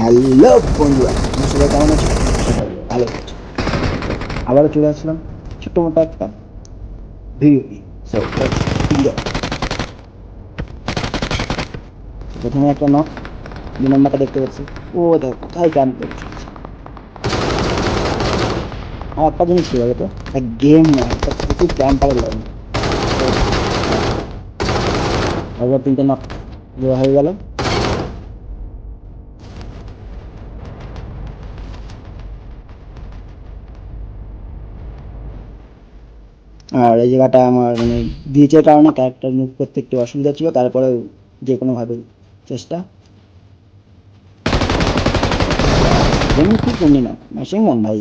Hello বন্ধুরা, তোমরা সবাই কেমন আছো? সবাই ভালো আছো? আবারও চলে আসলাম ছোট্ট মোটো একটা ভিডিও নিয়ে। সো প্রথমে একটা নক, 2 নম্বরটা দেখতে পাচ্ছি। ও দেখো কোথায় ক্যাম্প করছে। আর একটা জিনিস কি বলতো, একটা গেম না, একটা প্রচুর ক্যাম্পারের লাগে। তারপর 3টে নক দেওয়া হয়ে গেল। আর এই জায়গাটা আমার মানে গ্লিচের কারণে ক্যারেক্টার মুভ করতে একটু অসুবিধা ছিল, তারপরে যে কোনোভাবে চেষ্টা। যেমন কি করি না মেশিং মন ভাই,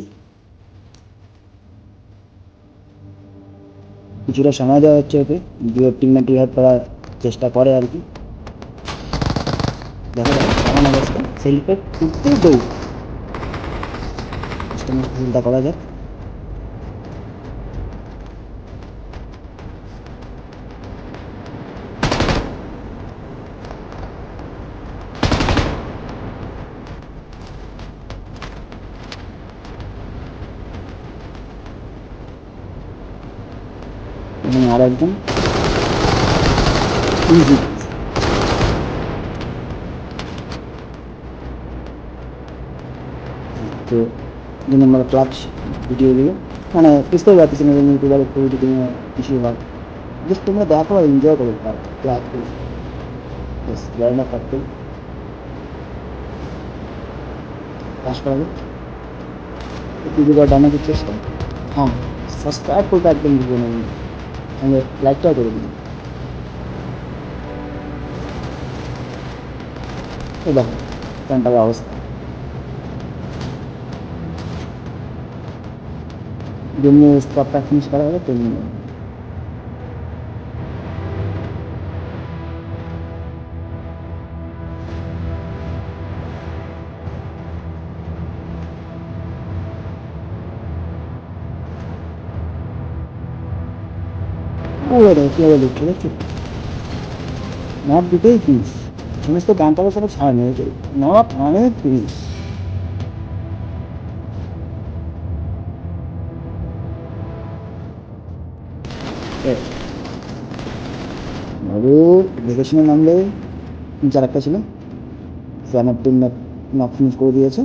কিছুটা সময় দেওয়া হচ্ছে ওকে, দু টিমমেট রিভাইভ করার চেষ্টা করে আর কি। দেখা যাক কেমন অবস্থা। সেলফে ঢুকতেই দৌড়, ভুলটা করা যাক। এবং আর একজন ইজি। তো 2 নম্বর ক্লাচ ভিডিও দিও, মানে বুঝতেই পারতেছি না ইউটিউবার একটু যদি কিছু হয়, জাস্ট তোমরা দেখো আর এনজয় করো তার ক্লাচ না করতে কাজ করা যাক। ভিডিওটা ডাউনলোডের চেষ্টা। হ্যাঁ, সাবস্ক্রাইব করতে একদম ভুলবো না, আমি লাইকটাও করে দিই। এই দেখো ফ্যানটার অবস্থা, যেমনি স্কোয়াডটা ফিনিশ করা হবে তেমনি। ওরে কীভাবে লুটছে দেখছো, নট দুটোই ফিনিশ। সমস্ত গানটাকে সব ছাড় নিয়েছে, নট অনেক ফিনিশ। বাবু দেখে শুনে নামলে, 4 একটা ছিল, আমার টিম নক ফিনিশ করে দিয়েছে।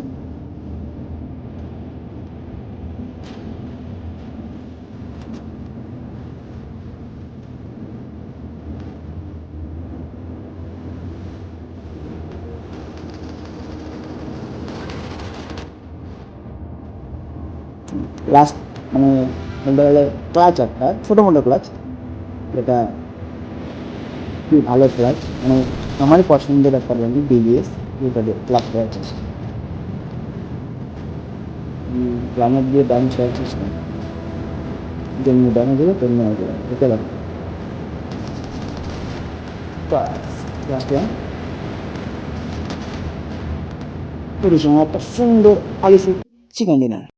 লাস্ট মানে বলতে গেলে ক্লাচ একটা ছোটো মোটো ক্লাচ, যেটা খুবই ভালো ক্লাচ, মানে আমারই পছন্দের একটা ব্র্যান্ড ডিবিএস, যেটা ক্লাচ করার চেষ্টা, গ্রামের দিয়ে ড্যামেজ করার চেষ্টা, যেমনি ড্যামেজ হলো তেমনি হয়ে দেখতে পাবো। পুরো সময় একটা সুন্দর আলিসি চিকেন ডিনার।